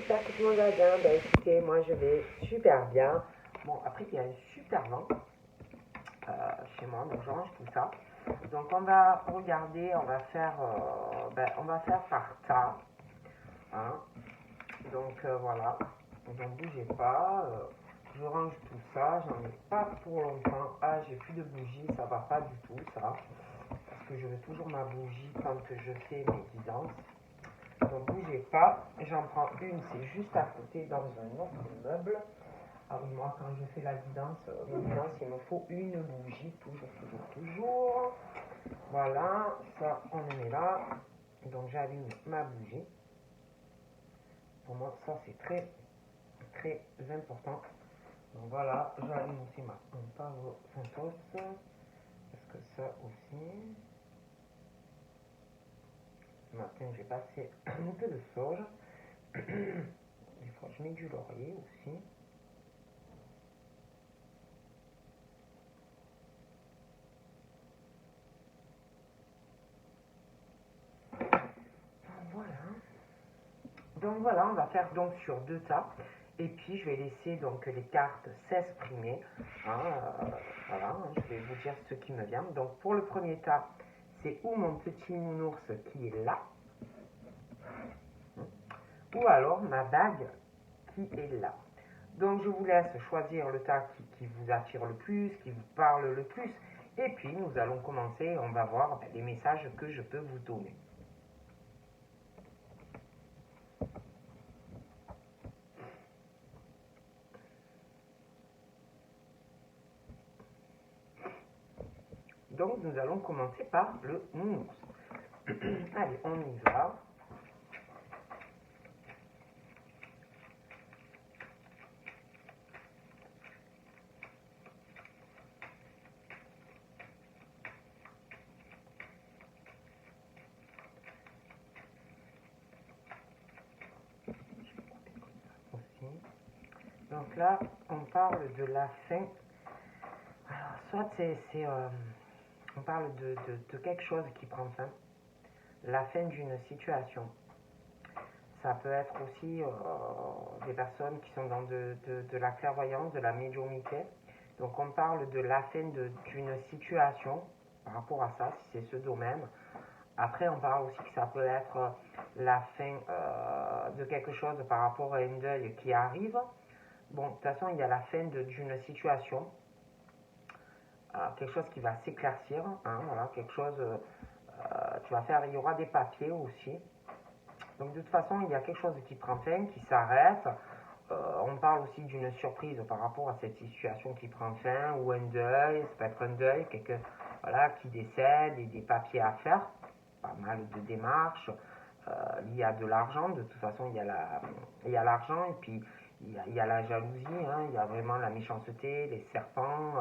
j'espère que tout le monde va bien. Ben écoutez, moi je vais super bien. Bon, après il y a un super vent chez moi, donc je range tout ça. Donc on va regarder, on va faire par tas. Hein. Donc voilà, donc bougez pas. Je range tout ça, j'en ai pas pour longtemps. Ah, j'ai plus de bougies, ça va pas du tout ça. Parce que je veux toujours ma bougie quand je fais mes guidances. Donc bougez pas, j'en prends une, c'est juste à côté dans un autre meuble. Ah oui, moi quand je fais la guidance, il me faut une bougie, toujours. Voilà, ça on le met là. Donc j'allume ma bougie. Pour moi ça c'est très très important. Donc voilà, j'allume aussi ma Pavo Santos. Parce que ça aussi. Ce matin j'ai passé un peu de sauge. Des fois je mets du laurier aussi. Voilà. Donc voilà, on va faire donc sur deux tas. Et puis je vais laisser donc les cartes s'exprimer. Hein, voilà, hein, je vais vous dire ce qui me vient. Donc pour le premier tas, c'est ou mon petit nounours qui est là, ou alors ma bague qui est là. Donc je vous laisse choisir le tas qui vous attire le plus, qui vous parle le plus. Et puis nous allons commencer, on va voir les messages que je peux vous donner. Donc nous allons commencer par le nounours. Allez, on y va. Aussi. Donc là, on parle de la fin. Alors, soit on parle de quelque chose qui prend fin, la fin d'une situation. Ça peut être aussi des personnes qui sont dans de la clairvoyance, de la médiumnité. Donc on parle de la fin d'une situation par rapport à ça, si c'est ce domaine. Après, on parle aussi que ça peut être la fin de quelque chose par rapport à un deuil qui arrive. Bon, de toute façon, il y a la fin d'une situation, quelque chose qui va s'éclaircir, hein, voilà, quelque chose, tu vas faire, il y aura des papiers aussi. Donc de toute façon, il y a quelque chose qui prend fin, qui s'arrête. On parle aussi d'une surprise par rapport à cette situation qui prend fin, ou un deuil, ça peut être un deuil, quelqu'un voilà, qui décède, et des papiers à faire, pas mal de démarches. Il y a de l'argent, de toute façon il y a l'argent, et puis il y a la jalousie, hein, il y a vraiment la méchanceté, les serpents,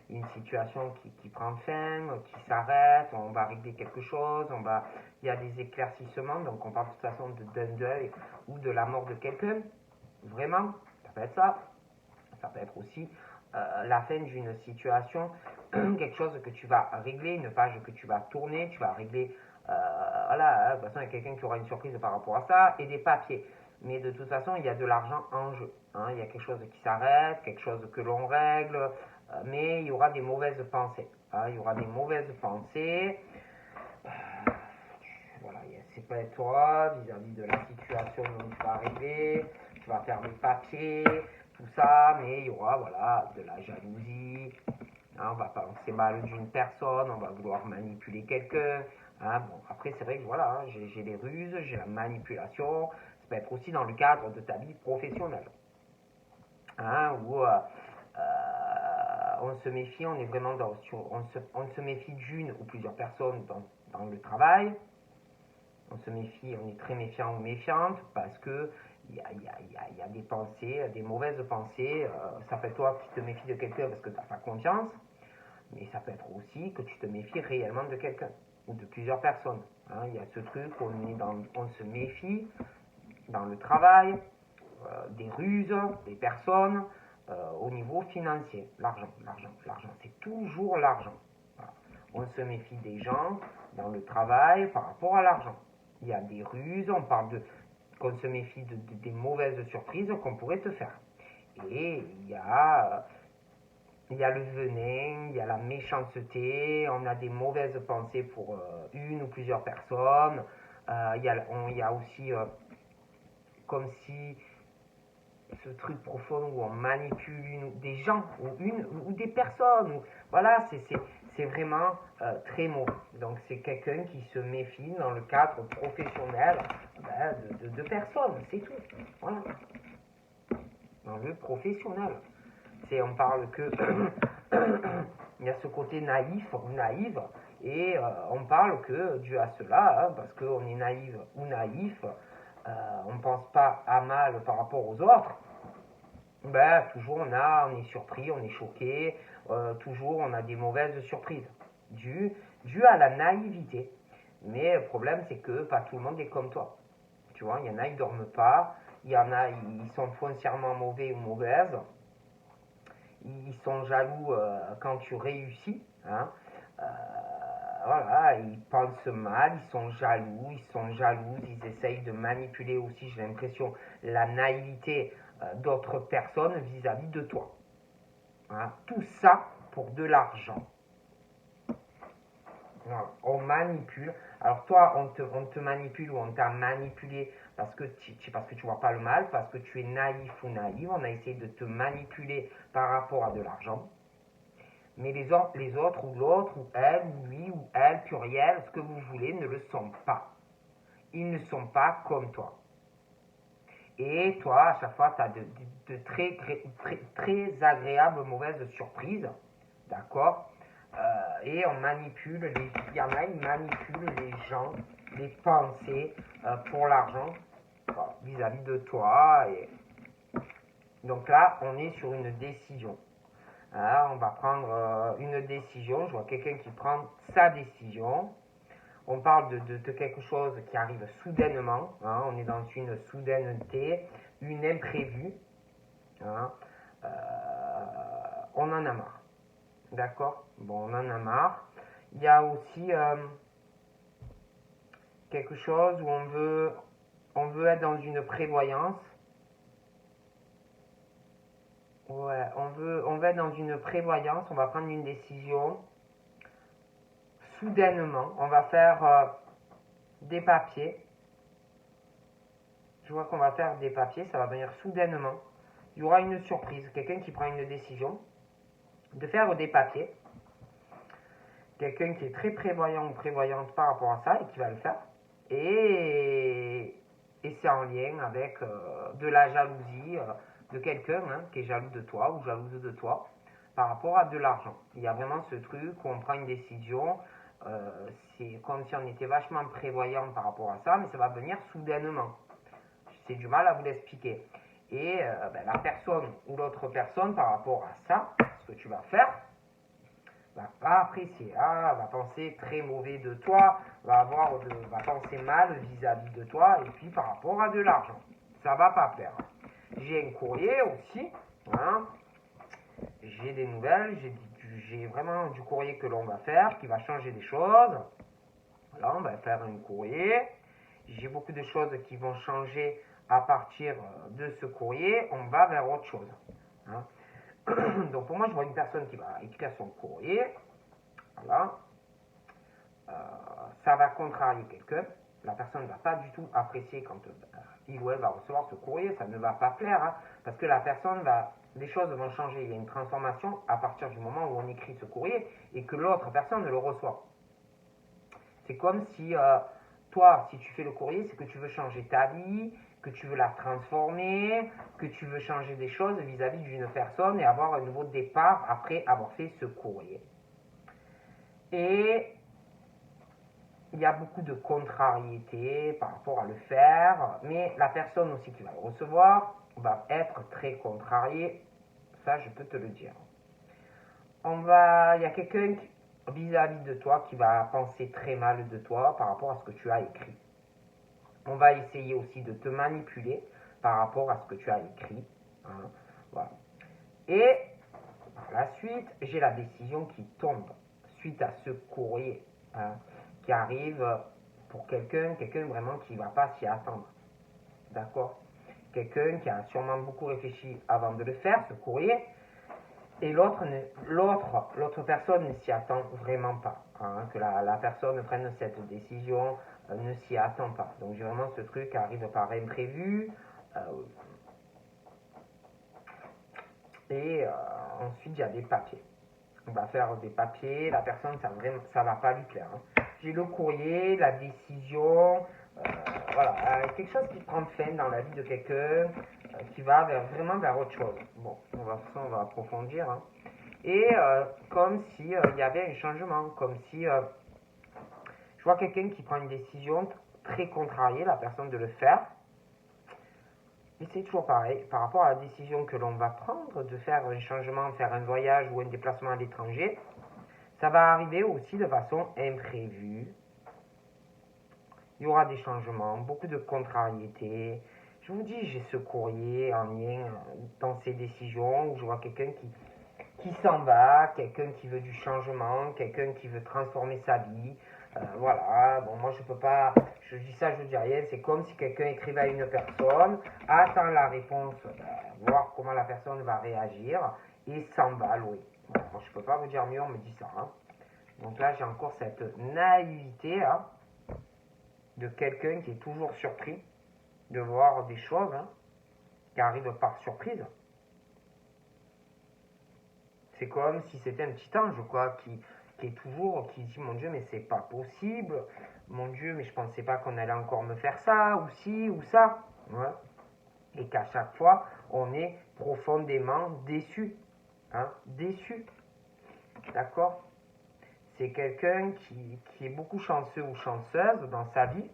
une situation qui prend fin, qui s'arrête, on va régler quelque chose, il y a des éclaircissements, donc on parle de toute façon d'un deuil ou de la mort de quelqu'un, vraiment, ça peut être ça, ça peut être aussi la fin d'une situation, quelque chose que tu vas régler, une page que tu vas tourner, tu vas régler, voilà, de toute façon il y a quelqu'un qui aura une surprise par rapport à ça, et des papiers. Mais de toute façon, il y a de l'argent en jeu. Hein. Il y a quelque chose qui s'arrête, quelque chose que l'on règle, mais il y aura des mauvaises pensées. Hein. Il y aura des mauvaises pensées. Voilà, c'est pas toi vis-à-vis de la situation dont tu vas arriver. Tu vas faire des papiers, tout ça, mais il y aura voilà, de la jalousie. Hein, on va penser mal d'une personne, on va vouloir manipuler quelqu'un. Hein, bon, après, c'est vrai que voilà, hein, j'ai les ruses, j'ai la manipulation. Ça peut être aussi dans le cadre de ta vie professionnelle. Hein, où on se méfie, on est vraiment on se méfie d'une ou plusieurs personnes dans le travail. On se méfie, on est très méfiant ou méfiante parce que il y a des pensées, des mauvaises pensées. Ça peut être toi qui te méfies de quelqu'un parce que tu n'as pas confiance, mais ça peut être aussi que tu te méfies réellement de quelqu'un ou de plusieurs personnes. Hein, il y a ce truc, on se méfie dans le travail, des ruses, des personnes, au niveau financier. L'argent, c'est toujours l'argent. Voilà. On se méfie des gens dans le travail par rapport à l'argent. Il y a des ruses, on parle qu'on se méfie des mauvaises surprises qu'on pourrait te faire. Et il y a le venin, il y a la méchanceté, on a des mauvaises pensées pour une ou plusieurs personnes. Il y a aussi comme si ce truc profond où on manipule des gens ou des personnes. Voilà, c'est vraiment très mauvais. Donc c'est quelqu'un qui se méfie dans le cadre professionnel de personnes, c'est tout. Voilà. Dans le professionnel. On parle que il y a ce côté naïf ou naïve et on parle que dû à cela, parce qu'on est naïve ou naïf, on ne pense pas à mal par rapport aux autres, toujours on est surpris, on est choqué, toujours on a des mauvaises surprises dues à la naïveté. Mais le problème c'est que pas tout le monde est comme toi. Tu vois, il y en a ils dorment pas, il y en a ils sont foncièrement mauvais ou mauvaises. Ils sont jaloux quand tu réussis. Hein. Voilà, ils pensent mal, ils sont jaloux, ils essayent de manipuler aussi, j'ai l'impression, la naïveté d'autres personnes vis-à-vis de toi. Hein. Tout ça pour de l'argent. Voilà. On manipule. Alors toi, on te manipule ou on t'a manipulé parce que tu vois pas le mal, parce que tu es naïf ou naïve. On a essayé de te manipuler par rapport à de l'argent. Mais les autres ou l'autre, ou elle, ou lui, ou elle, pluriel, ce que vous voulez, ne le sont pas. Ils ne sont pas comme toi. Et toi, à chaque fois, tu as de très agréables mauvaises surprises. D'accord. Et on manipule, il y en a, ils manipulent les gens, les pensées pour l'argent vis-à-vis de toi. Et donc là, on est sur une décision. On va prendre une décision. Je vois quelqu'un qui prend sa décision. On parle de quelque chose qui arrive soudainement. Hein, on est dans une soudaineté, une imprévue. Hein, on en a marre. D'accord. Bon, on en a marre. Il y a aussi quelque chose où on veut être dans une prévoyance. Ouais, on veut être dans une prévoyance. On va prendre une décision. Soudainement, on va faire des papiers. Je vois qu'on va faire des papiers, ça va venir soudainement. Il y aura une surprise, quelqu'un qui prend une décision de faire des papiers. Quelqu'un qui est très prévoyant ou prévoyante par rapport à ça et qui va le faire. Et c'est en lien avec de la jalousie de quelqu'un qui est jaloux de toi ou jalouse de toi par rapport à de l'argent. Il y a vraiment ce truc où on prend une décision. C'est comme si on était vachement prévoyant par rapport à ça, mais ça va venir soudainement. C'est du mal à vous l'expliquer. Et la personne ou l'autre personne par rapport à ça, ce que tu vas faire, va pas apprécier, va penser très mauvais de toi, va penser mal vis-à-vis de toi, et puis par rapport à de l'argent. Ça va pas plaire. J'ai un courrier aussi, hein. J'ai des nouvelles, j'ai vraiment du courrier que l'on va faire, qui va changer des choses. Voilà, on va faire un courrier. J'ai beaucoup de choses qui vont changer à partir de ce courrier. On va vers autre chose. Hein. Donc pour moi, je vois une personne qui va écrire son courrier. Voilà. Ça va contrarier quelqu'un. La personne ne va pas du tout apprécier quand il ou elle va recevoir ce courrier. Ça ne va pas plaire. Hein, parce que la personne les choses vont changer. Il y a une transformation à partir du moment où on écrit ce courrier et que l'autre personne le reçoit. C'est comme si toi, si tu fais le courrier, c'est que tu veux changer ta vie, que tu veux la transformer, que tu veux changer des choses vis-à-vis d'une personne et avoir un nouveau départ après avoir fait ce courrier. Et il y a beaucoup de contrariété par rapport à le faire, mais la personne aussi qui va le recevoir va être très contrariée, ça je peux te le dire. Il y a quelqu'un vis-à-vis de toi qui va penser très mal de toi par rapport à ce que tu as écrit. On va essayer aussi de te manipuler par rapport à ce que tu as écrit. Hein, voilà. Et par la suite, j'ai la décision qui tombe suite à ce courrier qui arrive pour quelqu'un vraiment qui ne va pas s'y attendre. d'accord? Quelqu'un qui a sûrement beaucoup réfléchi avant de le faire, ce courrier, et l'autre personne ne s'y attend vraiment pas, hein, que la personne prenne cette décision, ne s'y attend pas. Donc j'ai vraiment ce truc qui arrive par imprévu, et ensuite il y a des papiers. On va faire des papiers, la personne, ça va pas lui plaire. Hein. J'ai le courrier, la décision, voilà, quelque chose qui prend fin dans la vie de quelqu'un, qui va vraiment vers autre chose. Bon, on va approfondir. Hein. Et comme si il y avait un changement, comme si je vois quelqu'un qui prend une décision très contrariée, la personne de le faire. Et c'est toujours pareil, par rapport à la décision que l'on va prendre de faire un changement, faire un voyage ou un déplacement à l'étranger, ça va arriver aussi de façon imprévue. Il y aura des changements, beaucoup de contrariétés. Je vous dis, j'ai ce courrier en lien dans ces décisions où je vois quelqu'un qui s'en va, quelqu'un qui veut du changement, quelqu'un qui veut transformer sa vie. Voilà, bon, moi je peux pas, je dis ça, je dis rien, c'est comme si quelqu'un écrivait à une personne, attend la réponse, voir comment la personne va réagir, et s'en va, louer. Bon, moi je peux pas vous dire mieux, on me dit ça. Hein. Donc là, j'ai encore cette naïveté hein, de quelqu'un qui est toujours surpris de voir des choses hein, qui arrivent par surprise. C'est comme si c'était un petit ange, quoi, qui dit, mon Dieu, mais c'est pas possible, mon Dieu, mais je pensais pas qu'on allait encore me faire ça, ou ci, ou ça. Ouais. Et qu'à chaque fois, on est profondément déçu. Hein, déçu. D'accord? C'est quelqu'un qui est beaucoup chanceux ou chanceuse dans sa vie.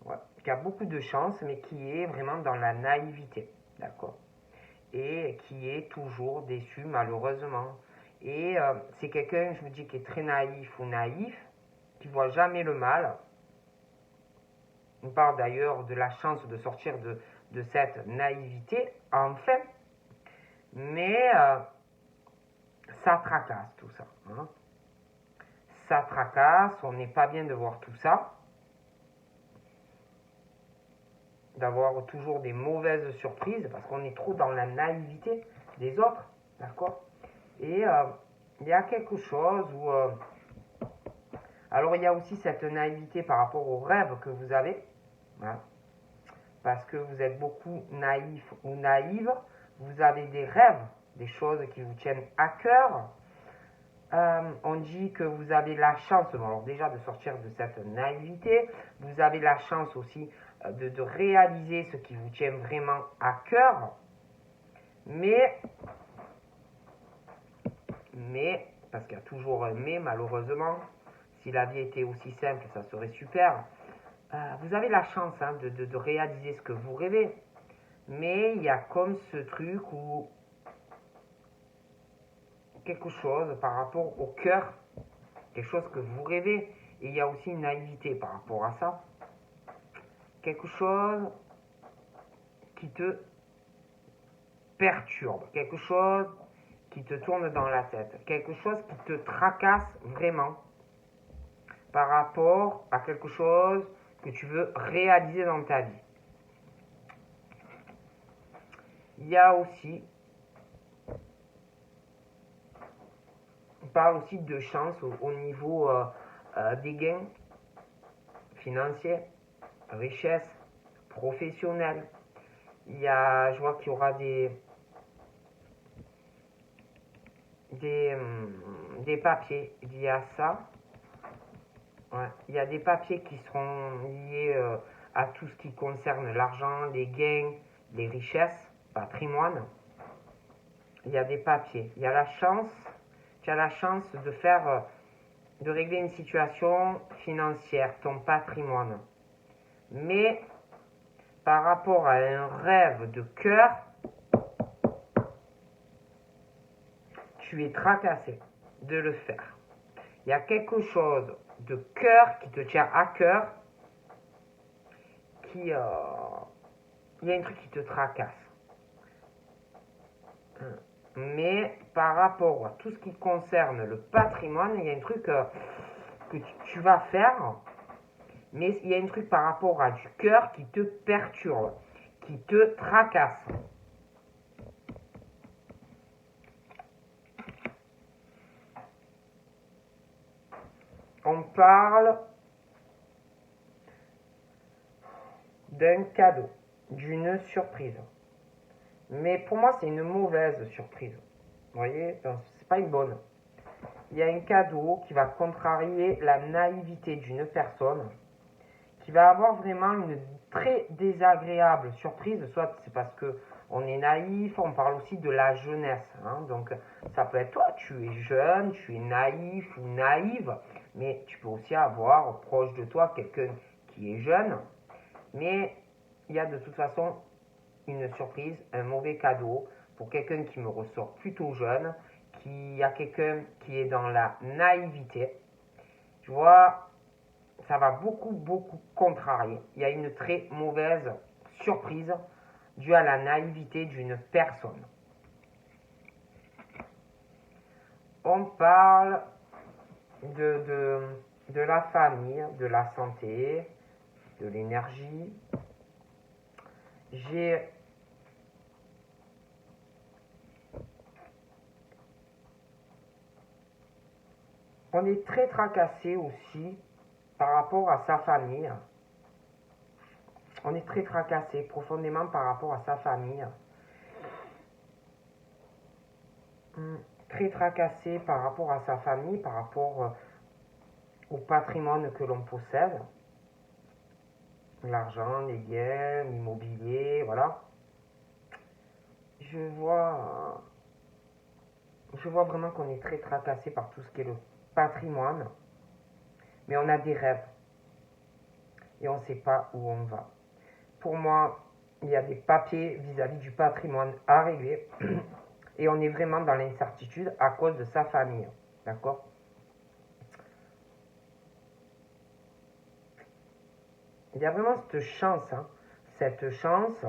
Ouais, qui a beaucoup de chance, mais qui est vraiment dans la naïveté. D'accord? Et qui est toujours déçu malheureusement. Et c'est quelqu'un, je vous dis, qui est très naïf ou naïf, qui voit jamais le mal. On parle d'ailleurs de la chance de sortir de cette naïveté, enfin, mais ça tracasse tout ça. Hein. Ça tracasse, on n'est pas bien de voir tout ça, d'avoir toujours des mauvaises surprises, parce qu'on est trop dans la naïveté des autres, d'accord? Et il y a quelque chose où... alors il y a aussi cette naïveté par rapport aux rêves que vous avez, hein, parce que vous êtes beaucoup naïf ou naïve, vous avez des rêves, des choses qui vous tiennent à cœur. On dit que vous avez la chance, alors déjà de sortir de cette naïveté, vous avez la chance aussi de réaliser ce qui vous tient vraiment à cœur, mais parce qu'il y a toujours un mais malheureusement, si la vie était aussi simple, ça serait super. Vous avez la chance hein, de réaliser ce que vous rêvez, mais il y a comme ce truc où quelque chose par rapport au cœur, quelque chose que vous rêvez, et il y a aussi une naïveté par rapport à ça, quelque chose qui te perturbe, quelque chose qui te tourne dans la tête, quelque chose qui te tracasse vraiment par rapport à quelque chose que tu veux réaliser dans ta vie. Il y a aussi, on parle aussi de chance au niveau des gains financiers, richesse, professionnelle. Je vois qu'il y aura des papiers liés à ça. Ouais. Il y a des papiers qui seront liés à tout ce qui concerne l'argent, les gains, les richesses, patrimoine. Il y a des papiers. Il y a la chance, tu as la chance de faire, de régler une situation financière, ton patrimoine. Mais par rapport à un rêve de cœur, tu es tracassé de le faire. Il y a quelque chose de cœur qui te tient à cœur, il y a un truc qui te tracasse. Mais par rapport à tout ce qui concerne le patrimoine, il y a un truc que tu vas faire Mais il y a un truc par rapport à du cœur qui te perturbe, qui te tracasse. On parle d'un cadeau, d'une surprise. Mais pour moi, c'est une mauvaise surprise. Vous voyez, c'est pas une bonne. Il y a un cadeau qui va contrarier la naïveté d'une personne, qui va avoir vraiment une très désagréable surprise. Soit c'est parce que on est naïf, on parle aussi de la jeunesse. Hein. Donc ça peut être toi, tu es jeune, tu es naïf ou naïve, mais tu peux aussi avoir proche de toi quelqu'un qui est jeune. Mais il y a de toute façon une surprise, un mauvais cadeau pour quelqu'un qui me ressort plutôt jeune, qui a quelqu'un qui est dans la naïveté. Tu vois, ça va beaucoup contrarier. Il y a une très mauvaise surprise due à la naïveté d'une personne. On parle de la famille, de la santé, de l'énergie. On est très tracassé aussi par rapport à sa famille. On est très tracassé profondément par rapport à sa famille. Très tracassé par rapport à sa famille, par rapport au patrimoine que l'on possède. L'argent, les biens, l'immobilier, voilà. Je vois vraiment qu'on est très tracassé par tout ce qui est le patrimoine. Mais on a des rêves. Et on ne sait pas où on va. Pour moi, il y a des papiers vis-à-vis du patrimoine à régler. Et on est vraiment dans l'incertitude à cause de sa famille. D'accord ? Il y a vraiment cette chance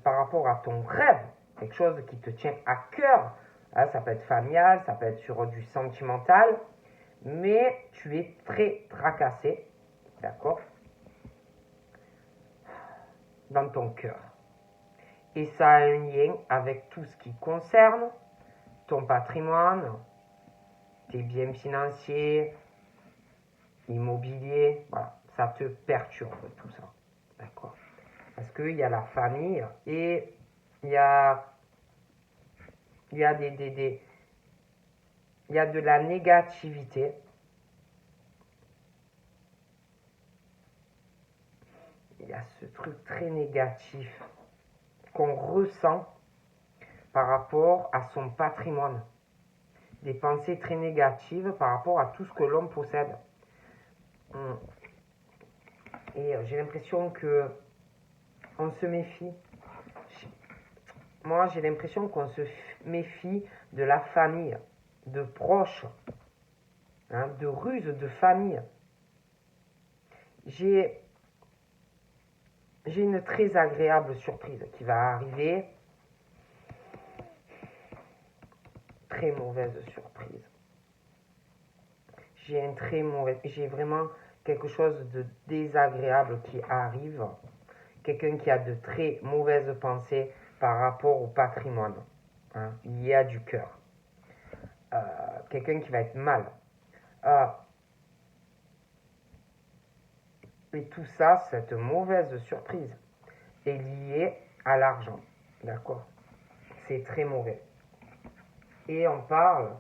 par rapport à ton rêve, quelque chose qui te tient à cœur. Hein, ça peut être familial, ça peut être sur du sentimental, mais tu es très tracassé, d'accord, dans ton cœur. Et ça a un lien avec tout ce qui concerne ton patrimoine, tes biens financiers, immobilier, voilà, ça te perturbe tout ça, d'accord. Parce qu'il y a la famille et il y a il y a il y a de la négativité. Il y a ce truc très négatif qu'on ressent par rapport à son patrimoine. Des pensées très négatives par rapport à tout ce que l'homme possède. Et j'ai l'impression que on se méfie. Moi, j'ai l'impression qu'on se méfie de la famille, de proches, hein, de ruses de famille. J'ai une très agréable surprise qui va arriver. Très mauvaise surprise. J'ai vraiment quelque chose de désagréable qui arrive. Quelqu'un qui a de très mauvaises pensées par rapport au patrimoine. Hein, lié à du cœur. Quelqu'un qui va être mal. Et tout ça, cette mauvaise surprise, est liée à l'argent. D'accord ? C'est très mauvais. Et on parle,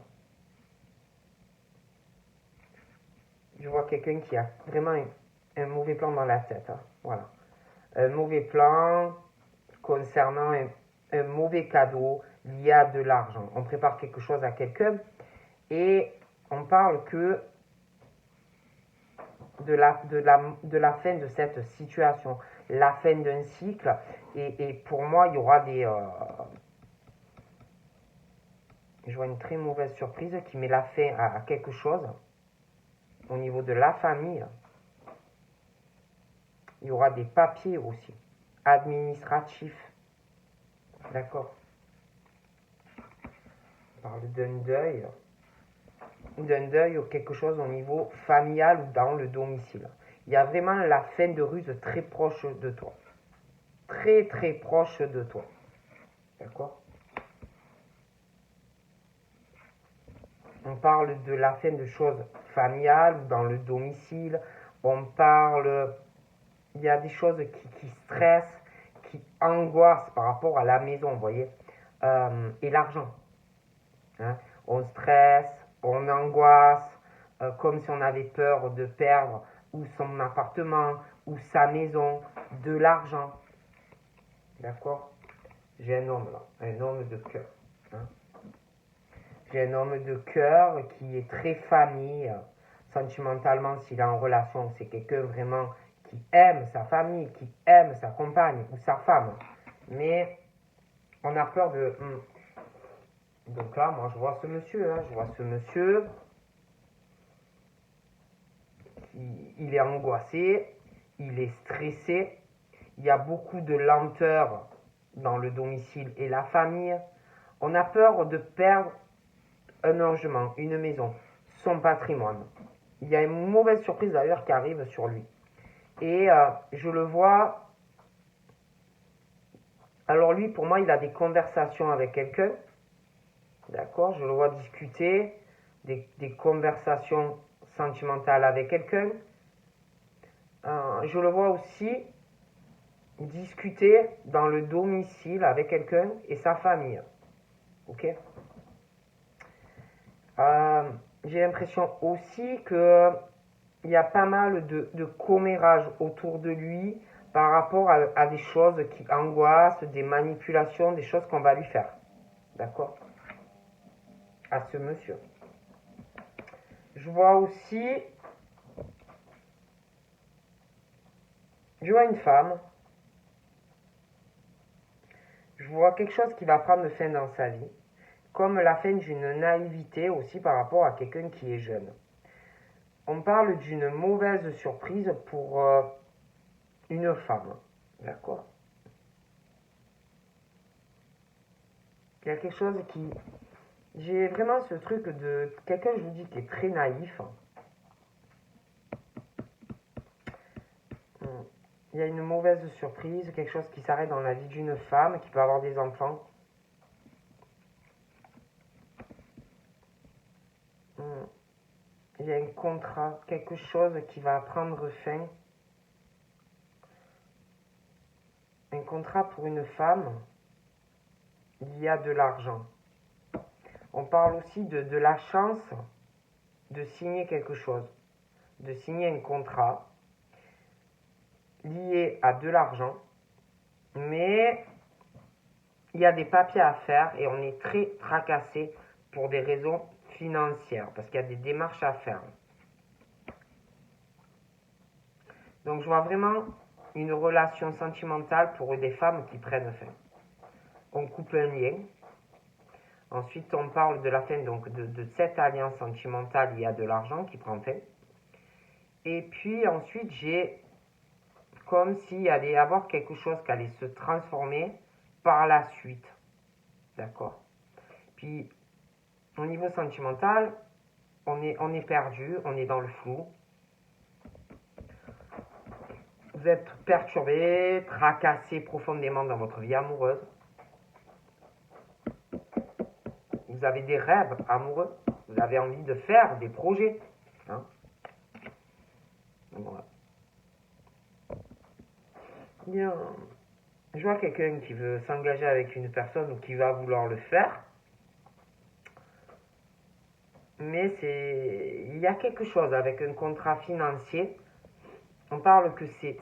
je vois quelqu'un qui a vraiment un mauvais plan dans la tête. Hein. Voilà. Un mauvais plan concernant un mauvais cadeau lié à de l'argent. On prépare quelque chose à quelqu'un et on parle que de la fin de cette situation, la fin d'un cycle. Et pour moi, il y aura je vois une très mauvaise surprise qui met la fin à quelque chose au niveau de la famille. Il y aura des papiers aussi, administratifs. D'accord ? On parle d'un deuil ou quelque chose au niveau familial ou dans le domicile. Il y a vraiment la fin de ruse très proche de toi. Très très proche de toi. D'accord? On parle de la fin de choses familiales ou dans le domicile. On parle... Il y a des choses qui stressent, qui angoissent par rapport à la maison, vous voyez. Et l'argent. Hein. On stresse, on angoisse, comme si on avait peur de perdre ou son appartement, ou sa maison, de l'argent. D'accord? J'ai un homme là, un homme de cœur. Hein. J'ai un homme de cœur qui est très famille, sentimentalement, s'il est en relation, c'est quelqu'un vraiment qui aime sa famille, qui aime sa compagne ou sa femme. Mais on a peur de... Donc là, moi, je vois ce monsieur, hein, je vois ce monsieur il est angoissé, il est stressé, il y a beaucoup de lenteur dans le domicile et la famille. On a peur de perdre un logement, une maison, son patrimoine. Il y a une mauvaise surprise d'ailleurs qui arrive sur lui. Et je le vois. Alors lui, pour moi, il a des conversations avec quelqu'un. D'accord? Je le vois discuter, des conversations sentimentales avec quelqu'un. Je le vois aussi discuter dans le domicile avec quelqu'un et sa famille. Ok? J'ai l'impression aussi que il y a pas mal de commérages autour de lui par rapport à des choses qui angoissent, des manipulations, des choses qu'on va lui faire. D'accord? À ce monsieur. Je vois aussi... Je vois une femme. Je vois quelque chose qui va prendre fin dans sa vie. Comme la fin d'une naïveté aussi par rapport à quelqu'un qui est jeune. On parle d'une mauvaise surprise pour une femme. D'accord? Il y a quelque chose qui... J'ai vraiment ce truc de quelqu'un, je vous dis, qui est très naïf. Il y a une mauvaise surprise, quelque chose qui s'arrête dans la vie d'une femme, qui peut avoir des enfants. Il y a un contrat, quelque chose qui va prendre fin. Un contrat pour une femme, il y a de l'argent. On parle aussi de la chance de signer quelque chose, de signer un contrat lié à de l'argent, mais il y a des papiers à faire et on est très tracassé pour des raisons financières, parce qu'il y a des démarches à faire. Donc je vois vraiment une relation sentimentale pour des femmes qui prennent fin. On coupe un lien. Ensuite, on parle de la fin donc de cette alliance sentimentale, il y a de l'argent qui prend fin. Et puis ensuite, j'ai comme s'il allait y avoir quelque chose qui allait se transformer par la suite. D'accord? Puis, au niveau sentimental, on est perdu, on est dans le flou. Vous êtes perturbé, tracassé profondément dans votre vie amoureuse. Vous avez des rêves amoureux. Vous avez envie de faire des projets. Hein? Voilà. Bien. Je vois quelqu'un qui veut s'engager avec une personne ou qui va vouloir le faire. Mais il y a quelque chose avec un contrat financier. On parle que c'est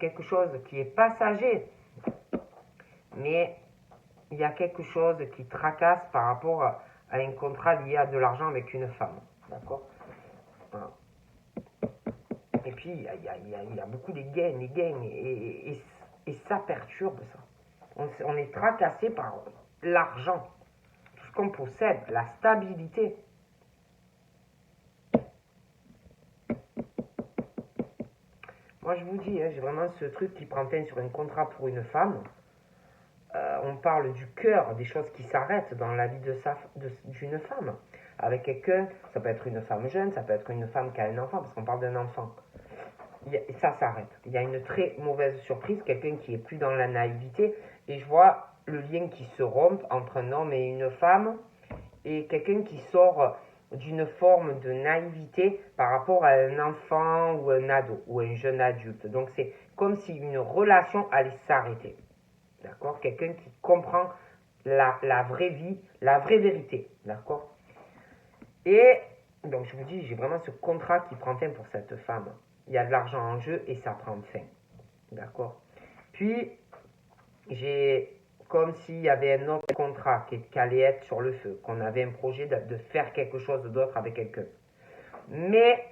quelque chose qui est passager. Mais il y a quelque chose qui tracasse par rapport à un contrat lié à de l'argent avec une femme. D'accord? Voilà. Et puis, il y a beaucoup de gains, et ça perturbe ça. On est tracassé par l'argent, tout ce qu'on possède, la stabilité. Moi, je vous dis, hein, j'ai vraiment ce truc qui prend fin sur un contrat pour une femme. On parle du cœur, des choses qui s'arrêtent dans la vie d'une femme. Avec quelqu'un, ça peut être une femme jeune, ça peut être une femme qui a un enfant, parce qu'on parle d'un enfant. ça s'arrête. Il y a une très mauvaise surprise, quelqu'un qui est plus dans la naïveté, et je vois le lien qui se rompt entre un homme et une femme, et quelqu'un qui sort d'une forme de naïveté par rapport à un enfant ou un ado ou un jeune adulte. Donc c'est comme si une relation allait s'arrêter. D'accord? Quelqu'un qui comprend la vraie vie, la vraie vérité. D'accord? Et donc je vous dis, j'ai vraiment ce contrat qui prend fin pour cette femme. Il y a de l'argent en jeu et ça prend fin. D'accord? Puis, j'ai comme s'il y avait un autre contrat qui allait être sur le feu, qu'on avait un projet de faire quelque chose d'autre avec quelqu'un. Mais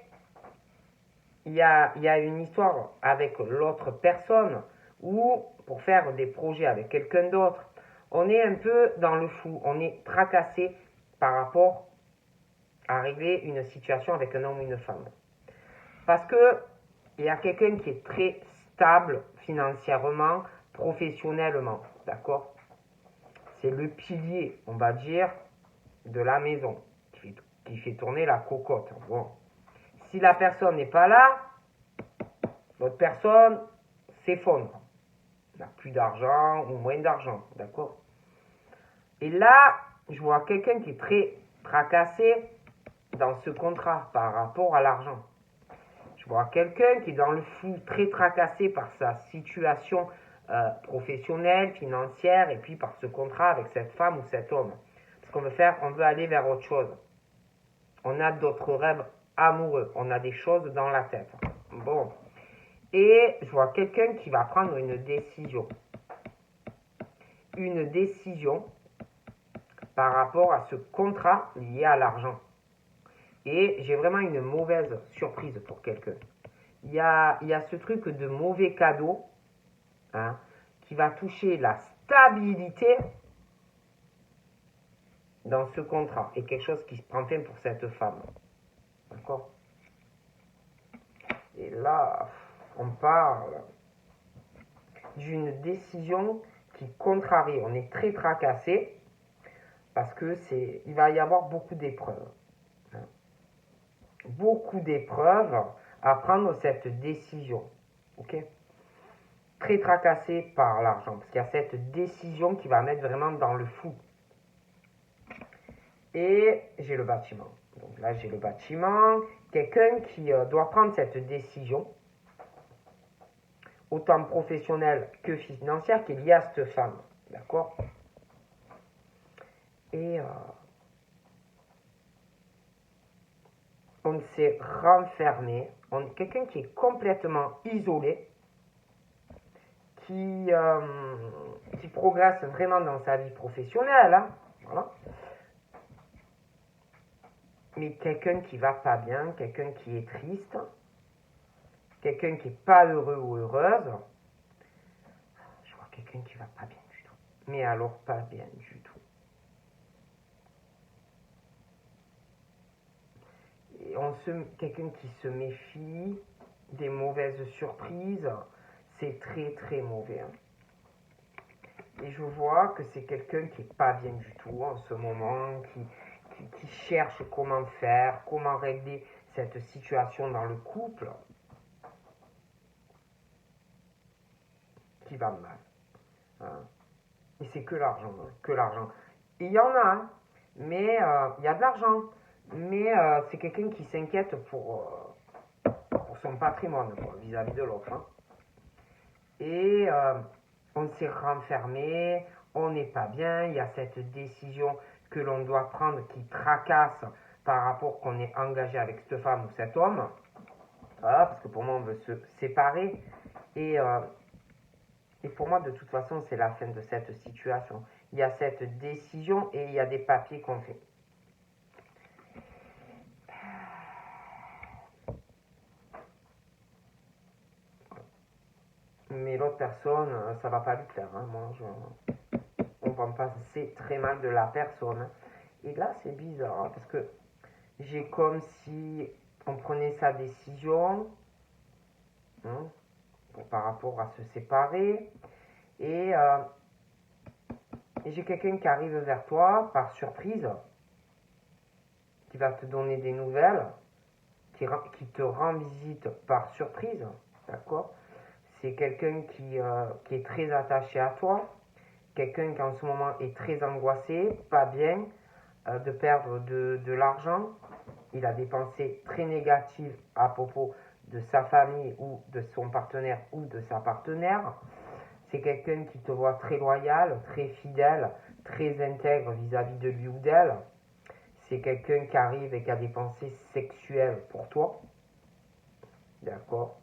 il y a une histoire avec l'autre personne où, pour faire des projets avec quelqu'un d'autre, on est un peu dans le flou, on est tracassé par rapport à régler une situation avec un homme ou une femme. Parce que il y a quelqu'un qui est très stable financièrement, professionnellement, d'accord? C'est le pilier, on va dire, de la maison, qui fait tourner la cocotte. Bon. Si la personne n'est pas là, l'autre personne s'effondre. N'a plus d'argent ou moins d'argent, d'accord? Et là, je vois quelqu'un qui est très tracassé dans ce contrat par rapport à l'argent. Je vois quelqu'un qui est dans le flou, très tracassé par sa situation professionnelle, financière, et puis par ce contrat avec cette femme ou cet homme. Parce qu'on veut faire, on veut aller vers autre chose. On a d'autres rêves amoureux, on a des choses dans la tête. Bon. Et je vois quelqu'un qui va prendre une décision. Une décision par rapport à ce contrat lié à l'argent. Et j'ai vraiment une mauvaise surprise pour quelqu'un. Il y a ce truc de mauvais cadeau hein, qui va toucher la stabilité dans ce contrat. Et quelque chose qui se prend fin pour cette femme. D'accord? Et là, on parle d'une décision qui contrarie. On est très tracassé parce que il va y avoir beaucoup d'épreuves. Hein. Beaucoup d'épreuves à prendre cette décision. Ok? Très tracassé par l'argent, parce qu'il y a cette décision qui va mettre vraiment dans le fou. Et j'ai le bâtiment. Donc là, j'ai le bâtiment. Quelqu'un qui doit prendre cette décision, autant professionnelle que financière, qui est liée à cette femme. D'accord? Et on s'est renfermé. Quelqu'un qui est complètement isolé, qui progresse vraiment dans sa vie professionnelle. Hein, voilà. Mais quelqu'un qui va pas bien, quelqu'un qui est triste, quelqu'un qui est pas heureux ou heureuse. Je vois quelqu'un qui va pas bien du tout. Mais alors pas bien du tout. Et quelqu'un qui se méfie des mauvaises surprises, c'est très très mauvais. Hein. Et je vois que c'est quelqu'un qui est pas bien du tout en ce moment, qui cherche comment faire, comment régler cette situation dans le couple, qui va mal. Hein. Et c'est que l'argent, hein, que l'argent. Il y en a, hein, mais il y a de l'argent. Mais c'est quelqu'un qui s'inquiète pour son patrimoine vis-à-vis de l'autre. Hein. Et on s'est renfermé, on n'est pas bien, il y a cette décision que l'on doit prendre qui tracasse par rapport qu'on est engagé avec cette femme ou cet homme. Voilà, parce que pour moi, on veut se séparer. Et pour moi, de toute façon, c'est la fin de cette situation. Il y a cette décision et il y a des papiers qu'on fait. Mais l'autre personne, ça va pas lui plaire. Hein. On va me passer très mal de la personne. Et là, c'est bizarre, hein, parce que j'ai comme si on prenait sa décision hein, par rapport à se séparer. Et j'ai quelqu'un qui arrive vers toi par surprise, qui va te donner des nouvelles. qui te rend visite par surprise, d'accord? C'est quelqu'un qui est très attaché à toi, quelqu'un qui en ce moment est très angoissé, pas bien, de perdre de l'argent. Il a des pensées très négatives à propos de sa famille ou de son partenaire ou de sa partenaire. C'est quelqu'un qui te voit très loyal, très fidèle, très intègre vis-à-vis de lui ou d'elle. C'est quelqu'un qui arrive et qui a des pensées sexuelles pour toi. D'accord?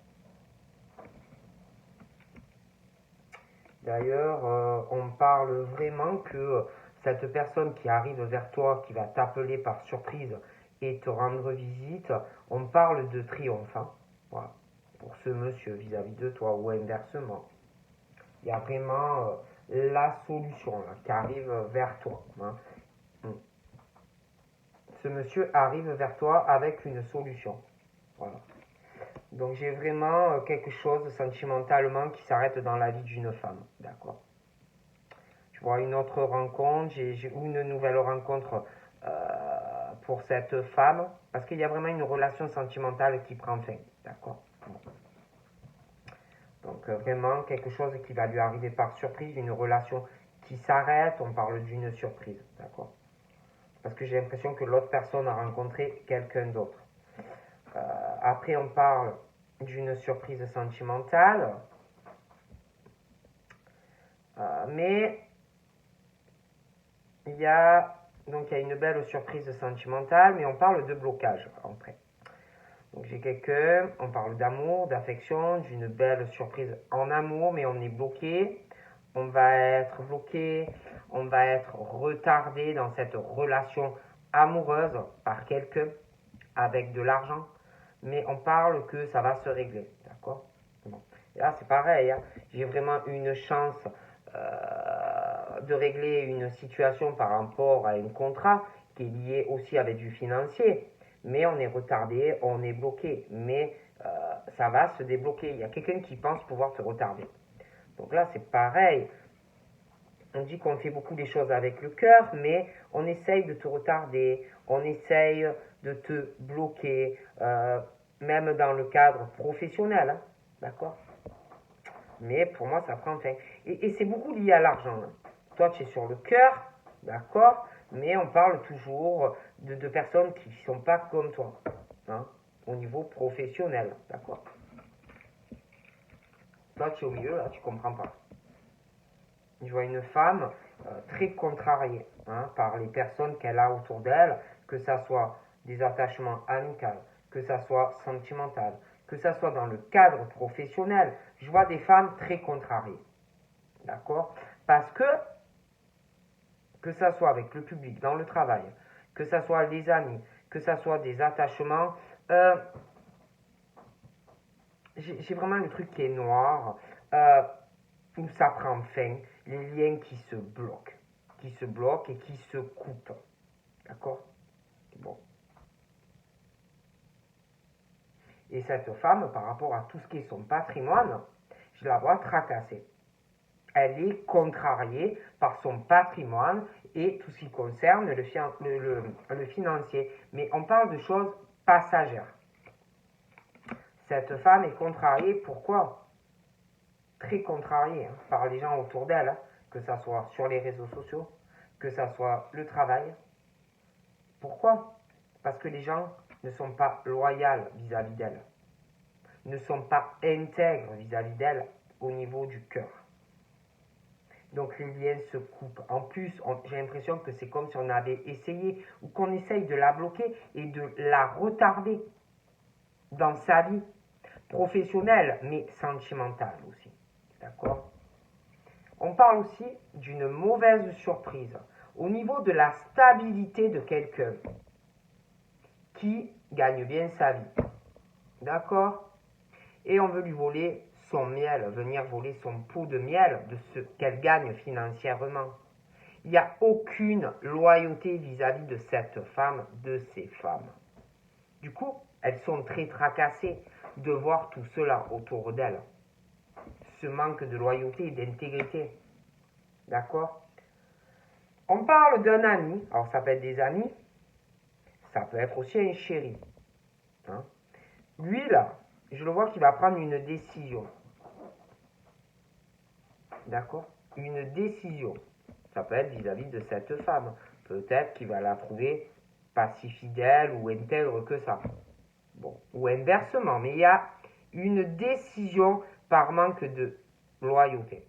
D'ailleurs, on parle vraiment que cette personne qui arrive vers toi, qui va t'appeler par surprise et te rendre visite, on parle de triomphe. Hein. Voilà. Pour ce monsieur vis-à-vis de toi ou inversement. Il y a vraiment la solution là, qui arrive vers toi. Hein. Ce monsieur arrive vers toi avec une solution. Voilà. Donc j'ai vraiment quelque chose sentimentalement qui s'arrête dans la vie d'une femme. D'accord. Je vois une autre rencontre, j'ai une nouvelle rencontre pour cette femme, parce qu'il y a vraiment une relation sentimentale qui prend fin. D'accord. Bon. Donc vraiment quelque chose qui va lui arriver par surprise, une relation qui s'arrête, on parle d'une surprise. D'accord. Parce que j'ai l'impression que l'autre personne a rencontré quelqu'un d'autre. Après, on parle d'une surprise sentimentale. Mais il y a une belle surprise sentimentale, mais on parle de blocage après. Donc j'ai quelqu'un, on parle d'amour, d'affection, d'une belle surprise en amour, mais on est bloqué. On va être bloqué, on va être retardé dans cette relation amoureuse par quelqu'un avec de l'argent, mais on parle que ça va se régler, d'accord? Bon. Et là c'est pareil, hein. J'ai vraiment une chance de régler une situation par rapport à un contrat qui est lié aussi avec du financier, mais on est retardé, on est bloqué, mais ça va se débloquer. Il y a quelqu'un qui pense pouvoir te retarder. Donc là c'est pareil. On dit qu'on fait beaucoup des choses avec le cœur, mais on essaye de te retarder, on essaye de te bloquer, même dans le cadre professionnel, hein, d'accord? Mais pour moi, ça prend fin. Et c'est beaucoup lié à l'argent. Hein. Toi, tu es sur le cœur, d'accord? Mais on parle toujours de personnes qui ne sont pas comme toi, hein, au niveau professionnel, d'accord? Toi, tu es au milieu, là, tu comprends pas. Je vois une femme très contrariée hein, par les personnes qu'elle a autour d'elle, que ça soit des attachements amicaux, que ça soit sentimental, que ça soit dans le cadre professionnel. Je vois des femmes très contrariées. D'accord? Parce que ça soit avec le public, dans le travail, que ça soit les amis, que ça soit des attachements, j'ai vraiment le truc qui est noir, où ça prend fin, les liens qui se bloquent et qui se coupent. D'accord? Bon. Et cette femme, par rapport à tout ce qui est son patrimoine, je la vois tracassée. Elle est contrariée par son patrimoine et tout ce qui concerne le financier. Mais on parle de choses passagères. Cette femme est contrariée, pourquoi? Très contrariée hein, par les gens autour d'elle, hein, que ce soit sur les réseaux sociaux, que ce soit le travail. Pourquoi? Parce que les gens ne sont pas loyaux vis-à-vis d'elle, ne sont pas intègres vis-à-vis d'elle au niveau du cœur. Donc les liens se coupent. En plus, j'ai l'impression que c'est comme si on avait essayé ou qu'on essaye de la bloquer et de la retarder dans sa vie professionnelle, mais sentimentale aussi. D'accord? On parle aussi d'une mauvaise surprise au niveau de la stabilité de quelqu'un qui gagne bien sa vie. D'accord? Et on veut lui voler son miel, venir voler son pot de miel de ce qu'elle gagne financièrement. Il n'y a aucune loyauté vis-à-vis de cette femme, de ces femmes. Du coup, elles sont très tracassées de voir tout cela autour d'elles. Ce manque de loyauté et d'intégrité. D'accord? On parle d'un ami, alors ça peut être des amis, ça peut être aussi un chéri. Hein? Lui, là, je le vois qu'il va prendre une décision. D'accord? Une décision. Ça peut être vis-à-vis de cette femme. Peut-être qu'il va la trouver pas si fidèle ou intègre que ça. Bon, ou inversement, mais il y a une décision par manque de loyauté.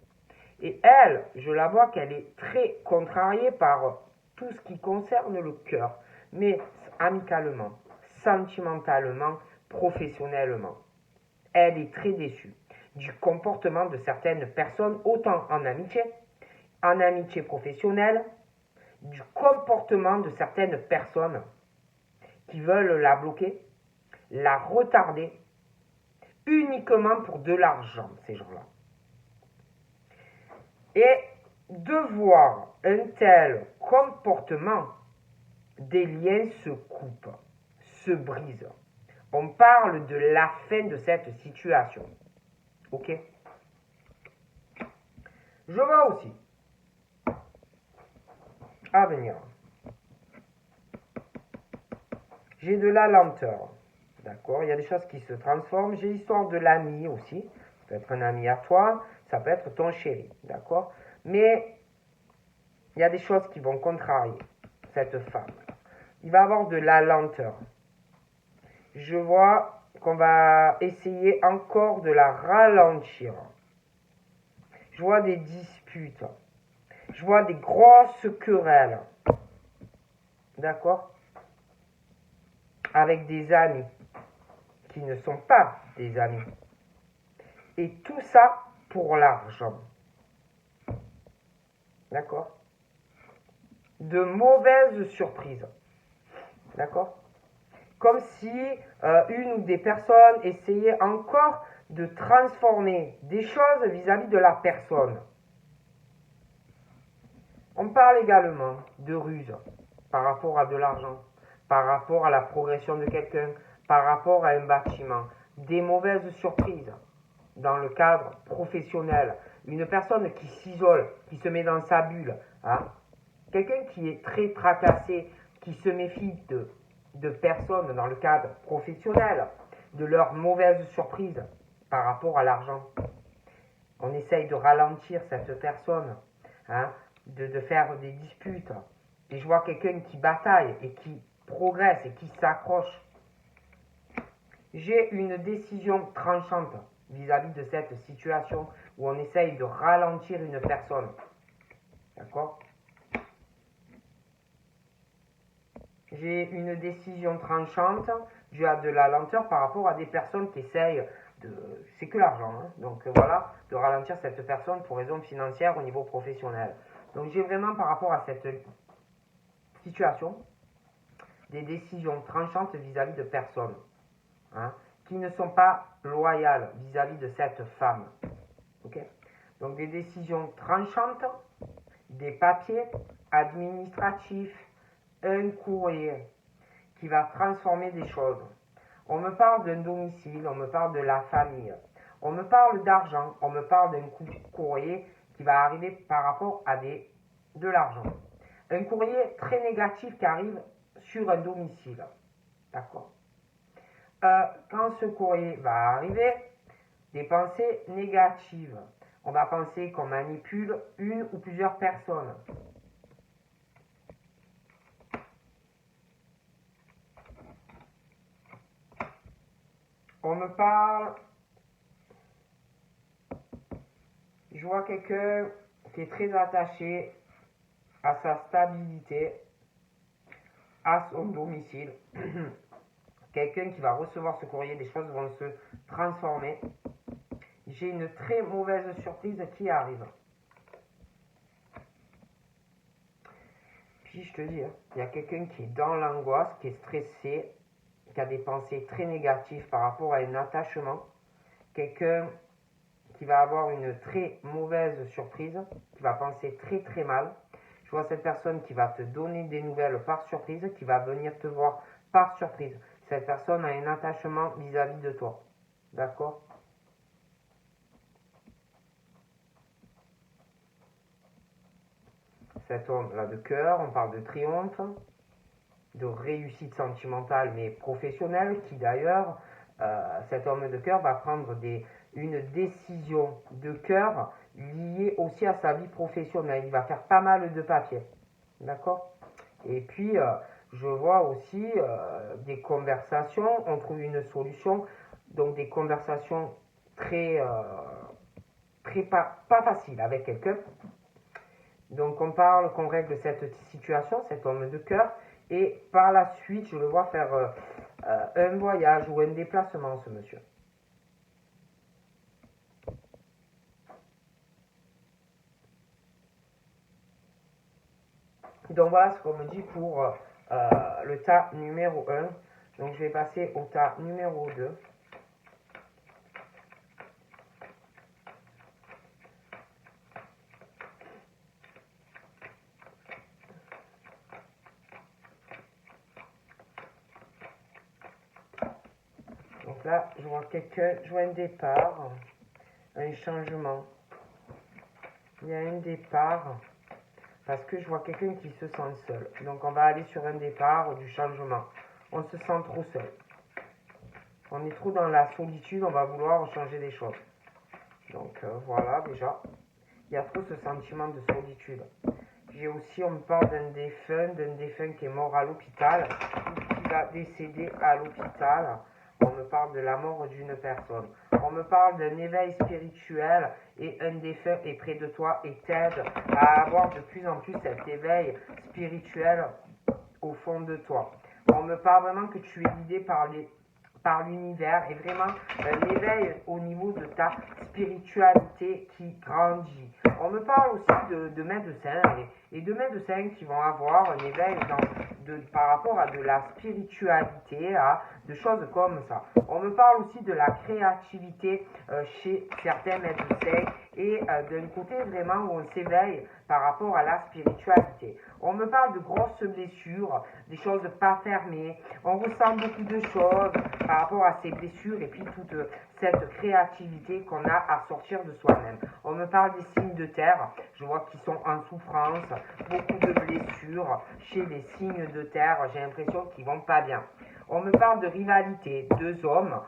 Et elle, je la vois qu'elle est très contrariée par tout ce qui concerne le cœur, mais amicalement, sentimentalement, professionnellement. Elle est très déçue du comportement de certaines personnes, autant en amitié professionnelle, du comportement de certaines personnes qui veulent la bloquer, la retarder, uniquement pour de l'argent, ces gens-là. Et de voir un tel comportement, des liens se coupent, se brisent. On parle de la fin de cette situation. Ok? Je vois aussi à venir. J'ai de la lenteur. D'accord? Il y a des choses qui se transforment. J'ai l'histoire de l'ami aussi. Ça peut être un ami à toi, ça peut être ton chéri. D'accord? Mais il y a des choses qui vont contrarier cette femme. Il va avoir de la lenteur. Je vois qu'on va essayer encore de la ralentir. Je vois des disputes. Je vois des grosses querelles. D'accord? Avec des amis qui ne sont pas des amis. Et tout ça pour l'argent. D'accord? De mauvaises surprises. D'accord? Comme si une ou des personnes essayaient encore de transformer des choses vis-à-vis de la personne. On parle également de ruse par rapport à de l'argent, par rapport à la progression de quelqu'un, par rapport à un bâtiment, des mauvaises surprises dans le cadre professionnel, une personne qui s'isole, qui se met dans sa bulle, hein? Quelqu'un qui est très tracassé, qui se méfie de personnes dans le cadre professionnel, de leurs mauvaises surprises par rapport à l'argent. On essaye de ralentir cette personne, hein, de faire des disputes. Et je vois quelqu'un qui bataille et qui progresse et qui s'accroche. J'ai une décision tranchante vis-à-vis de cette situation où on essaye de ralentir une personne. D'accord? J'ai une décision tranchante, due à de la lenteur par rapport à des personnes qui essayent de... C'est que l'argent, hein. Donc voilà, de ralentir cette personne pour raison financière au niveau professionnel. Donc j'ai vraiment par rapport à cette situation des décisions tranchantes vis-à-vis de personnes, hein, qui ne sont pas loyales vis-à-vis de cette femme. Okay? Donc des décisions tranchantes, des papiers administratifs, un courrier qui va transformer des choses. On me parle d'un domicile, on me parle de la famille, on me parle d'argent, on me parle d'un courrier qui va arriver par rapport à de l'argent. Un courrier très négatif qui arrive sur un domicile. D'accord? Quand ce courrier va arriver, des pensées négatives. On va penser qu'on manipule une ou plusieurs personnes. On me parle, je vois quelqu'un qui est très attaché à sa stabilité, à son domicile. Quelqu'un qui va recevoir ce courrier, des choses vont se transformer. J'ai une très mauvaise surprise qui arrive. Puis je te dis, il y a quelqu'un qui est dans l'angoisse, qui est stressé, qui a des pensées très négatives par rapport à un attachement. Quelqu'un qui va avoir une très mauvaise surprise, qui va penser très très mal. Je vois cette personne qui va te donner des nouvelles par surprise, qui va venir te voir par surprise. Cette personne a un attachement vis-à-vis de toi. D'accord? Cet homme-là de cœur, on parle de triomphe, de réussite sentimentale mais professionnelle, qui d'ailleurs cet homme de cœur va prendre une décision de cœur liée aussi à sa vie professionnelle. Il va faire pas mal de papiers. D'accord? Et puis, je vois aussi des conversations, on trouve une solution, donc des conversations très pas faciles avec quelqu'un. Donc, on parle, qu'on règle cette situation, cet homme de cœur, et par la suite, je le vois faire un voyage ou un déplacement, ce monsieur. Donc voilà ce qu'on me dit pour le tas numéro 1. Donc je vais passer au tas numéro 2. Donc là, je vois un départ, un changement. Il y a un départ parce que je vois quelqu'un qui se sent seul. Donc on va aller sur un départ du changement. On se sent trop seul. On est trop dans la solitude, on va vouloir changer des choses. Donc voilà déjà. Il y a trop ce sentiment de solitude. J'ai aussi, on me parle d'un défunt qui est mort à l'hôpital, qui va décéder à l'hôpital. On me parle de la mort d'une personne. On me parle d'un éveil spirituel et un défunt est près de toi et t'aide à avoir de plus en plus cet éveil spirituel au fond de toi. On me parle vraiment que tu es guidé par l'univers et vraiment un éveil au niveau de ta spiritualité qui grandit. On me parle aussi de médecins et de médecins qui vont avoir un éveil par rapport à de la spiritualité, à de choses comme ça. On me parle aussi de la créativité chez certains médecins et d'un côté vraiment où on s'éveille par rapport à la spiritualité. On me parle de grosses blessures, des choses pas fermées. On ressent beaucoup de choses par rapport à ces blessures et puis toute cette créativité qu'on a à sortir de soi-même. On me parle des signes de terre. Je vois qu'ils sont en souffrance, beaucoup de blessures chez les signes de terre. J'ai l'impression qu'ils vont pas bien. On me parle de rivalité, deux hommes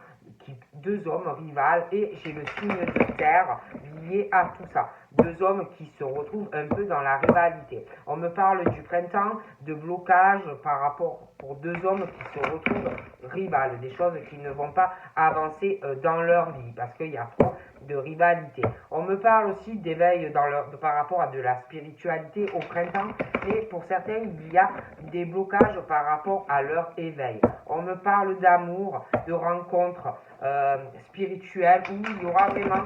rivales et j'ai le signe de terre lié à tout ça. Deux hommes qui se retrouvent un peu dans la rivalité. On me parle du printemps, de blocage par rapport pour deux hommes qui se retrouvent rivales, des choses qui ne vont pas avancer dans leur vie parce qu'il y a trop de rivalité. On me parle aussi d'éveil par rapport à de la spiritualité au printemps, mais pour certains, il y a des blocages par rapport à leur éveil. On me parle d'amour, de rencontres spirituelles où il y aura vraiment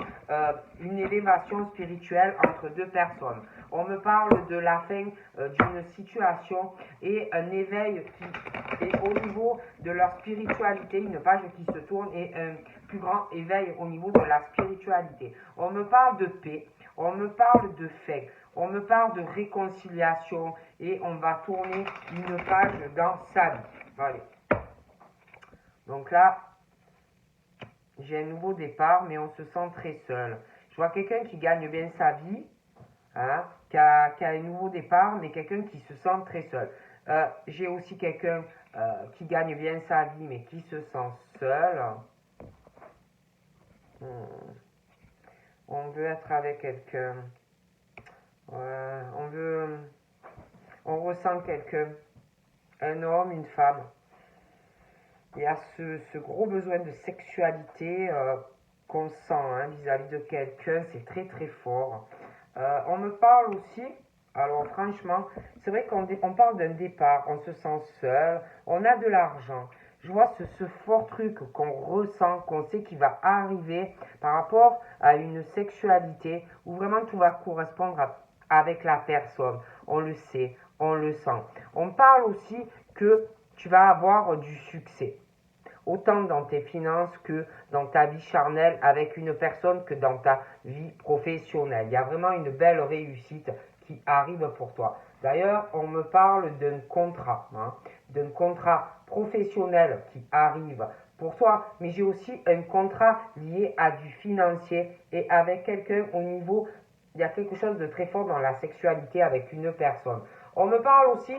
une élévation spirituelle entre deux personnes. On me parle de la fin d'une situation et un éveil qui est au niveau de leur spiritualité, une page qui se tourne et un plus grand éveil au niveau de la spiritualité. On me parle de paix, on me parle de fin, on me parle de réconciliation et on va tourner une page dans sa vie. Allez. Donc là, j'ai un nouveau départ, mais on se sent très seul. Je vois quelqu'un qui gagne bien sa vie, hein, qui a un nouveau départ, mais quelqu'un qui se sent très seul. J'ai aussi quelqu'un qui gagne bien sa vie, mais qui se sent seul. On veut être avec quelqu'un. On ressent quelqu'un. Un homme, une femme. Il y a ce gros besoin de sexualité qu'on sent vis-à-vis de quelqu'un. C'est très très fort. On me parle aussi, alors franchement, c'est vrai qu'on parle d'un départ, on se sent seul, on a de l'argent. Je vois ce fort truc qu'on ressent, qu'on sait qu'il va arriver par rapport à une sexualité où vraiment tout va correspondre avec la personne. On le sait, on le sent. On parle aussi que tu vas avoir du succès. Autant dans tes finances que dans ta vie charnelle avec une personne que dans ta vie professionnelle. Il y a vraiment une belle réussite qui arrive pour toi. D'ailleurs, on me parle d'un contrat professionnel qui arrive pour toi, mais j'ai aussi un contrat lié à du financier et avec quelqu'un au niveau, il y a quelque chose de très fort dans la sexualité avec une personne. On me parle aussi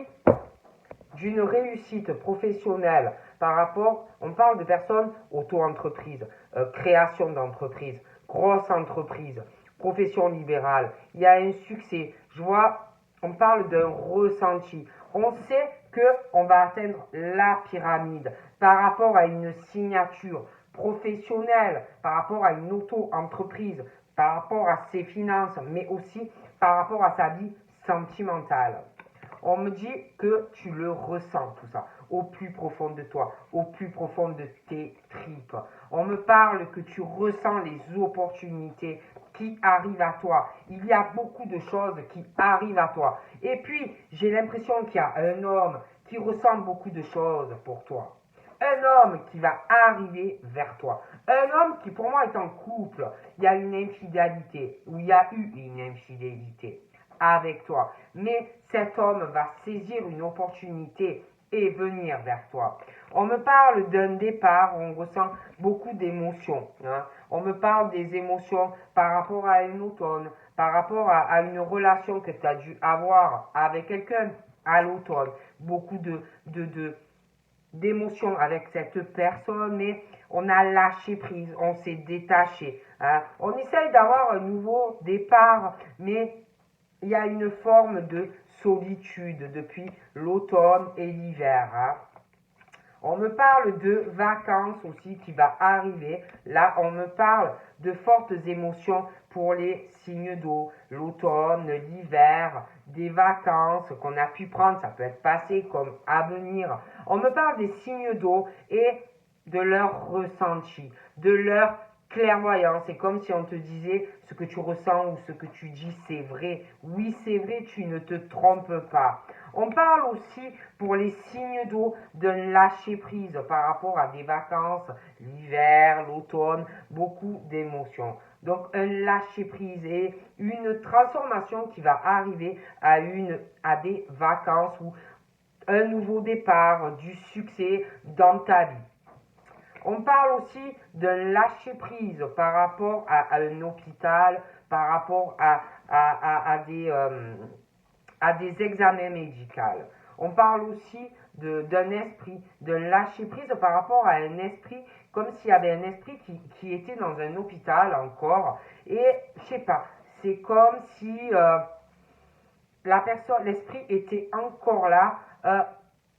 d'une réussite professionnelle par rapport, on parle de personnes auto-entreprises, création d'entreprise, grosse entreprise, profession libérale. Il y a un succès. Je vois, on parle d'un ressenti. On sait qu'on va atteindre la pyramide par rapport à une signature professionnelle, par rapport à une auto-entreprise, par rapport à ses finances, mais aussi par rapport à sa vie sentimentale. On me dit que tu le ressens tout ça, au plus profond de toi, au plus profond de tes tripes. On me parle que tu ressens les opportunités qui arrivent à toi. Il y a beaucoup de choses qui arrivent à toi. Et puis, j'ai l'impression qu'il y a un homme qui ressent beaucoup de choses pour toi. Un homme qui va arriver vers toi. Un homme qui pour moi est en couple. Il y a une infidélité, ou il y a eu une infidélité avec toi. Mais cet homme va saisir une opportunité et venir vers toi. On me parle d'un départ, on ressent beaucoup d'émotions. Hein. On me parle des émotions par rapport à un automne, par rapport à une relation que tu as dû avoir avec quelqu'un à l'automne. Beaucoup d'émotions avec cette personne, mais on a lâché prise, on s'est détaché. Hein. On essaye d'avoir un nouveau départ, mais il y a une forme de solitude depuis l'automne et l'hiver. Hein. On me parle de vacances aussi qui va arriver. Là, on me parle de fortes émotions pour les signes d'eau. L'automne, l'hiver, des vacances qu'on a pu prendre. Ça peut être passé comme à venir. On me parle des signes d'eau et de leur ressenti, de leur clairvoyance. C'est comme si on te disait ce que tu ressens ou ce que tu dis, c'est vrai. Oui, c'est vrai, tu ne te trompes pas. On parle aussi pour les signes d'eau d'un lâcher prise par rapport à des vacances, l'hiver, l'automne, beaucoup d'émotions. Donc un lâcher prise et une transformation qui va arriver à des vacances ou un nouveau départ, du succès dans ta vie. On parle aussi d'un lâcher prise par rapport à un hôpital, par rapport à des examens médicaux. On parle aussi d'un esprit, d'un lâcher prise par rapport à un esprit, comme s'il y avait un esprit qui était dans un hôpital encore. Et je sais pas, c'est comme si l'esprit était encore là,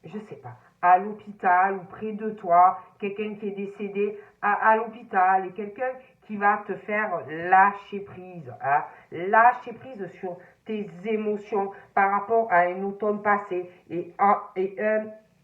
je sais pas, à l'hôpital ou près de toi, quelqu'un qui est décédé à l'hôpital et quelqu'un qui va te faire lâcher prise, hein, lâcher prise sur tes émotions par rapport à un automne passé et un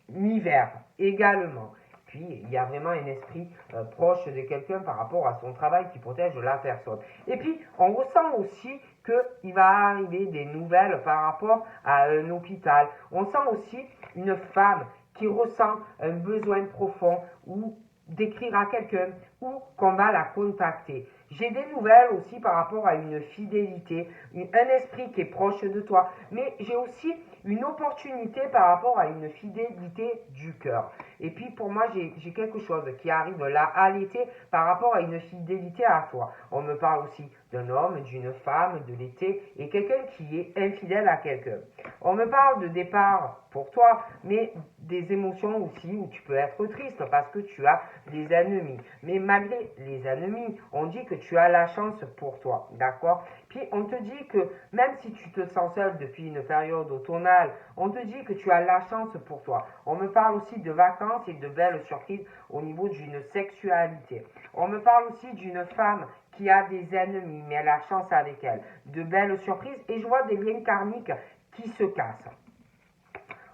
hiver également. Puis, il y a vraiment un esprit proche de quelqu'un par rapport à son travail qui protège la personne. Et puis, on ressent aussi qu'il va arriver des nouvelles par rapport à un hôpital. On sent aussi une femme qui ressent un besoin profond ou d'écrire à quelqu'un ou qu'on va la contacter. J'ai des nouvelles aussi par rapport à une fidélité, un esprit qui est proche de toi, mais j'ai aussi une opportunité par rapport à une fidélité du cœur. Et puis pour moi, j'ai quelque chose qui arrive là à l'été par rapport à une fidélité à toi. On me parle aussi d'un homme, d'une femme, de l'été et quelqu'un qui est infidèle à quelqu'un. On me parle de départ pour toi, mais des émotions aussi où tu peux être triste parce que tu as des ennemis. Mais malgré les ennemis, on dit que tu as la chance pour toi, d'accord? Puis on te dit que même si tu te sens seul depuis une période automnale, on te dit que tu as la chance pour toi. On me parle aussi de vacances et de belles surprises au niveau d'une sexualité. On me parle aussi d'une femme qui a des ennemis, mais elle a chance avec elle. De belles surprises et je vois des liens karmiques qui se cassent.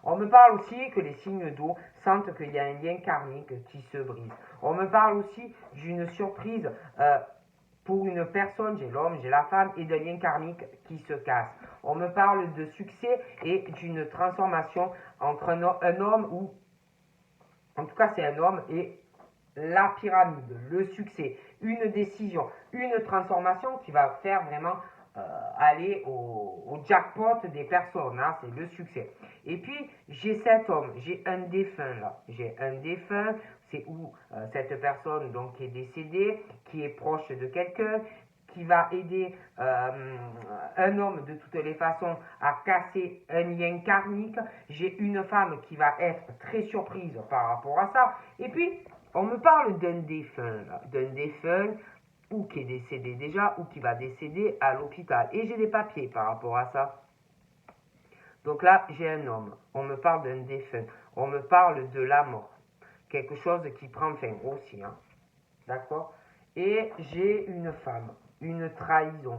On me parle aussi que les signes d'eau sentent qu'il y a un lien karmique qui se brise. On me parle aussi d'une surprise pour une personne, j'ai l'homme, j'ai la femme, et de liens karmiques qui se cassent. On me parle de succès et d'une transformation entre un homme ou, en tout cas c'est un homme, et la pyramide, le succès, une décision, une transformation qui va faire vraiment aller au jackpot des personnes, hein, c'est le succès. Et puis, j'ai cet homme, j'ai un défunt là, j'ai un défunt, c'est où cette personne donc qui est décédée, qui est proche de quelqu'un, qui va aider un homme de toutes les façons à casser un lien karmique. J'ai une femme qui va être très surprise par rapport à ça. Et puis, on me parle d'un défunt ou qui est décédé déjà ou qui va décéder à l'hôpital. Et j'ai des papiers par rapport à ça. Donc là, j'ai un homme. On me parle d'un défunt. On me parle de la mort. Quelque chose qui prend fin aussi. Hein. D'accord? Et j'ai une femme. Une trahison.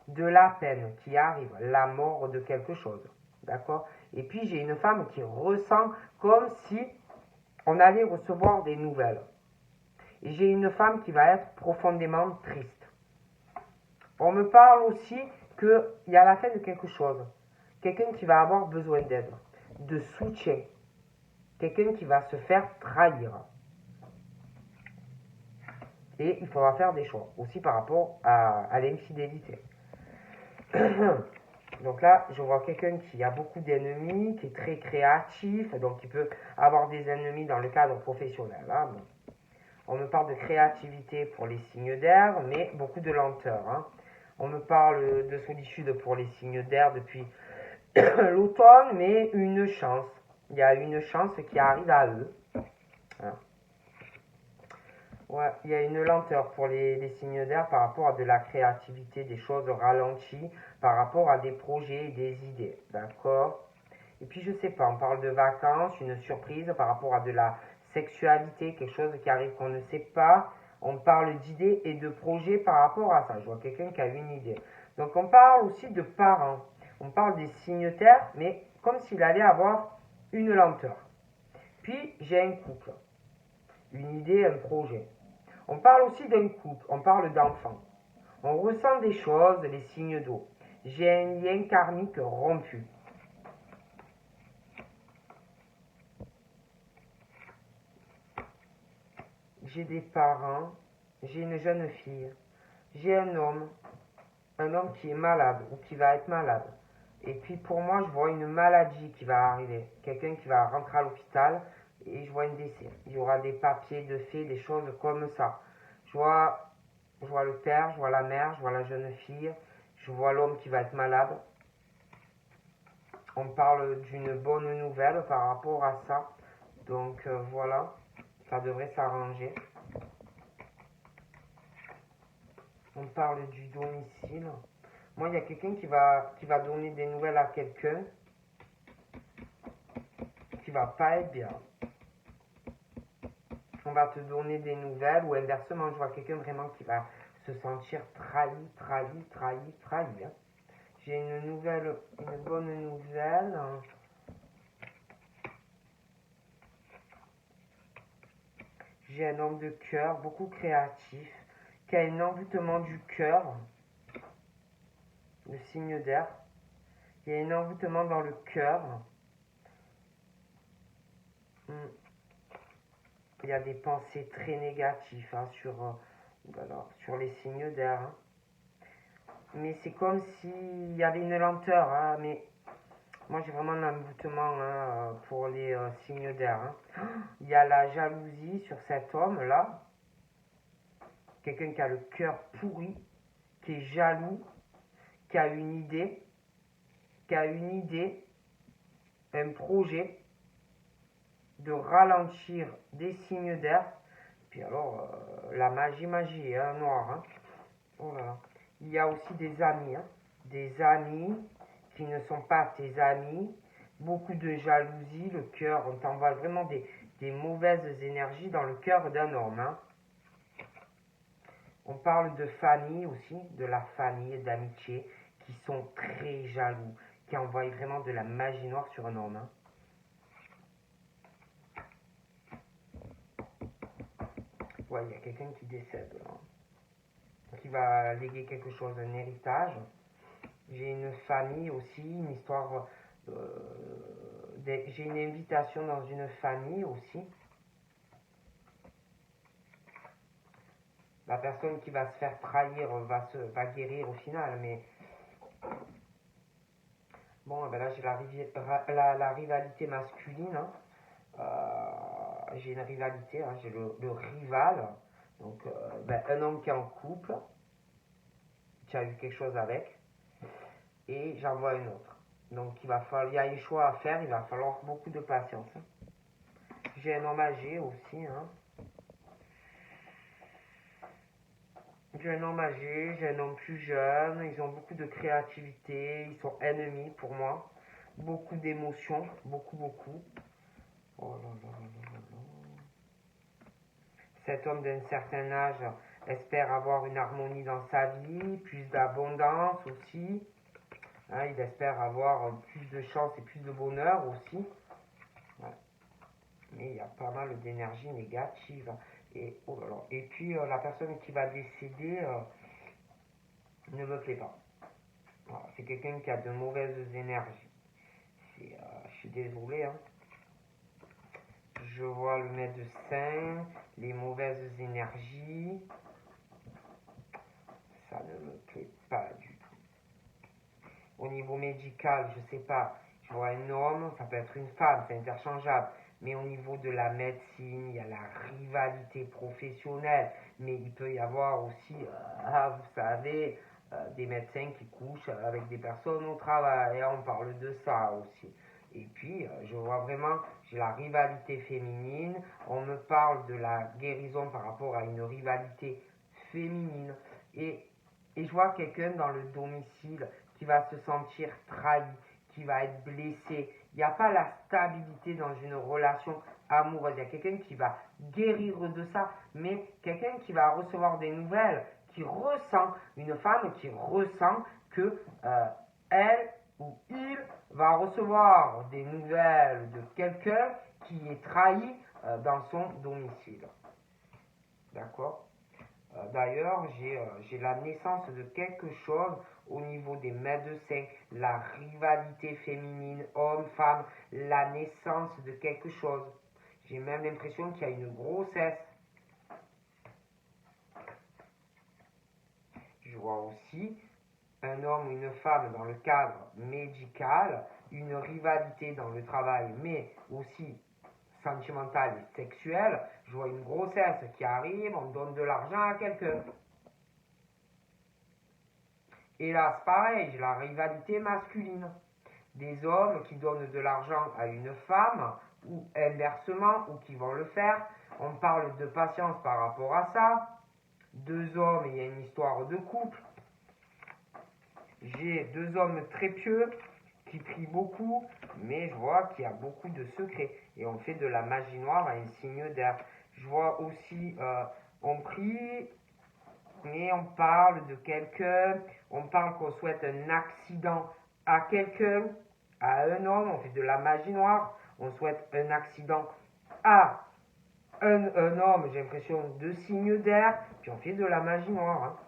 De la peine qui arrive. La mort de quelque chose. D'accord? Et puis j'ai une femme qui ressent comme si on allait recevoir des nouvelles. Et j'ai une femme qui va être profondément triste. On me parle aussi qu'il y a la fin de quelque chose. Quelqu'un qui va avoir besoin d'aide, de soutien. Quelqu'un qui va se faire trahir. Et il faudra faire des choix, aussi par rapport à l'infidélité. Donc là, je vois quelqu'un qui a beaucoup d'ennemis, qui est très créatif, donc qui peut avoir des ennemis dans le cadre professionnel. Hein. Bon. On me parle de créativité pour les signes d'air, mais beaucoup de lenteur. Hein. On me parle de solitude pour les signes d'air depuis l'automne, mais une chance. Il y a une chance qui arrive à eux. Hein. Ouais, il y a une lenteur pour les signes d'air par rapport à de la créativité, des choses ralenties, par rapport à des projets et des idées. D'accord? Et puis je sais pas, on parle de vacances, une surprise par rapport à de la sexualité, quelque chose qui arrive qu'on ne sait pas. On parle d'idées et de projets par rapport à ça. Je vois quelqu'un qui a une idée. Donc on parle aussi de parents. On parle des signes terre, mais comme s'il allait avoir une lenteur. Puis j'ai un couple, une idée, un projet. On parle aussi d'un couple, on parle d'enfants. On ressent des choses, les signes d'eau. J'ai un lien karmique rompu. J'ai des parents, j'ai une jeune fille, j'ai un homme qui est malade ou qui va être malade. Et puis pour moi, je vois une maladie qui va arriver. Quelqu'un qui va rentrer à l'hôpital et je vois un décès. Il y aura des papiers de fait, des choses comme ça. Je vois le père, je vois la mère, je vois la jeune fille, je vois l'homme qui va être malade. On parle d'une bonne nouvelle par rapport à ça. Donc voilà, ça devrait s'arranger. On parle du domicile. Moi, il y a quelqu'un qui va donner des nouvelles à quelqu'un qui va pas être bien. On va te donner des nouvelles ou inversement, je vois quelqu'un vraiment qui va se sentir trahi. Hein. J'ai une bonne nouvelle. J'ai un homme de cœur, beaucoup créatif, qui a un envoûtement du cœur, le signe d'air. Il y a un envoûtement dans le cœur. Il y a des pensées très négatives hein, sur les signes d'air. Hein. Mais c'est comme s'il y avait une lenteur. Hein, mais moi, j'ai vraiment un envoûtement hein, pour les signes d'air. Hein. Il y a la jalousie sur cet homme-là. Quelqu'un qui a le cœur pourri, qui est jaloux, qui a une idée, un projet de ralentir des signes d'air. Puis alors, la magie, hein, noire. Hein. Oh là là. Il y a aussi des amis qui ne sont pas tes amis. Beaucoup de jalousie, le cœur, on t'envoie vraiment des mauvaises énergies dans le cœur d'un homme. Hein. On parle de famille aussi, de la famille, d'amitié, qui sont très jaloux, qui envoient vraiment de la magie noire sur un homme. Hein. Ouais, il y a quelqu'un qui décède, là, qui va léguer quelque chose, un héritage. J'ai une famille aussi, une histoire. J'ai une invitation dans une famille aussi. La personne qui va se faire trahir va guérir au final, mais bon, ben là j'ai la rivalité masculine. Hein. J'ai une rivalité, hein, j'ai le rival. Donc, un homme qui est en couple tu as eu quelque chose avec. Et j'en vois une autre. Donc il y a un choix à faire, il va falloir beaucoup de patience. J'ai un homme âgé aussi. J'ai un homme âgé, j'ai un homme plus jeune, ils ont beaucoup de créativité, ils sont ennemis pour moi. Beaucoup d'émotions, beaucoup. Oh là là là là là. Cet homme d'un certain âge espère avoir une harmonie dans sa vie, plus d'abondance aussi. Il espère avoir plus de chance et plus de bonheur aussi. Ouais. Mais il y a pas mal d'énergie négative. Et, oh là là. Et puis la personne qui va décéder ne me plaît pas. Voilà. C'est quelqu'un qui a de mauvaises énergies. Je suis désolé. Je vois le médecin, les mauvaises énergies. Ça ne me plaît pas du tout. Au niveau médical, je sais pas. Je vois un homme, ça peut être une femme, c'est interchangeable. Mais au niveau de la médecine, il y a la rivalité professionnelle. Mais il peut y avoir aussi, vous savez, des médecins qui couchent avec des personnes au travail. On parle de ça aussi. Et puis, je vois vraiment, j'ai la rivalité féminine. On me parle de la guérison par rapport à une rivalité féminine. Et je vois quelqu'un dans le domicile qui va se sentir trahi, qui va être blessé. Il n'y a pas la stabilité dans une relation amoureuse. Il y a quelqu'un qui va guérir de ça, mais quelqu'un qui va recevoir des nouvelles, qui ressent, une femme qui ressent que elle ou il va recevoir des nouvelles de quelqu'un qui est trahi dans son domicile. D'accord? D'ailleurs, j'ai la naissance de quelque chose au niveau des médecins, la rivalité féminine, homme-femme, la naissance de quelque chose. J'ai même l'impression qu'il y a une grossesse. Je vois aussi un homme ou une femme dans le cadre médical, une rivalité dans le travail, mais aussi sentimentale et sexuelle. Je vois une grossesse qui arrive, on donne de l'argent à quelqu'un. Et là, c'est pareil, j'ai la rivalité masculine. Des hommes qui donnent de l'argent à une femme, ou inversement, ou qui vont le faire. On parle de patience par rapport à ça. Deux hommes, il y a une histoire de couple. J'ai deux hommes très pieux qui prient beaucoup, mais je vois qu'il y a beaucoup de secrets. Et on fait de la magie noire à un signe d'air. Je vois aussi, on prie, mais on parle de quelqu'un, on parle qu'on souhaite un accident à quelqu'un, à un homme, on fait de la magie noire, on souhaite un accident à un homme, j'ai l'impression, de signe d'air, puis on fait de la magie noire.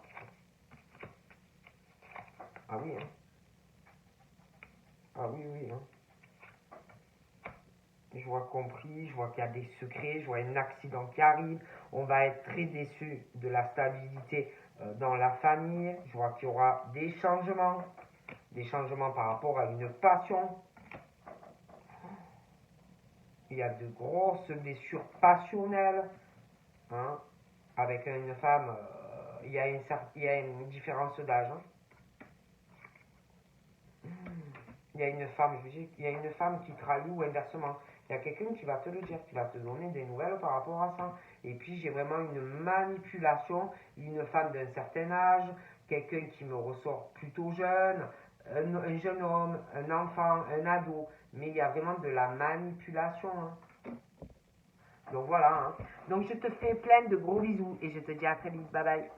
Ah oui, Ah oui. Je vois compris, je vois qu'il y a des secrets, je vois un accident qui arrive, on va être très déçu de la stabilité dans la famille, je vois qu'il y aura des changements par rapport à une passion. Il y a de grosses blessures passionnelles, avec une femme, il y a une différence d'âge. Il y a une femme qui trahit ou inversement. Il y a quelqu'un qui va te le dire, qui va te donner des nouvelles par rapport à ça. Et puis j'ai vraiment une manipulation, une femme d'un certain âge, quelqu'un qui me ressort plutôt jeune, un jeune homme, un enfant, un ado. Mais il y a vraiment de la manipulation. Donc voilà. Donc je te fais plein de gros bisous et je te dis à très vite. Bye bye.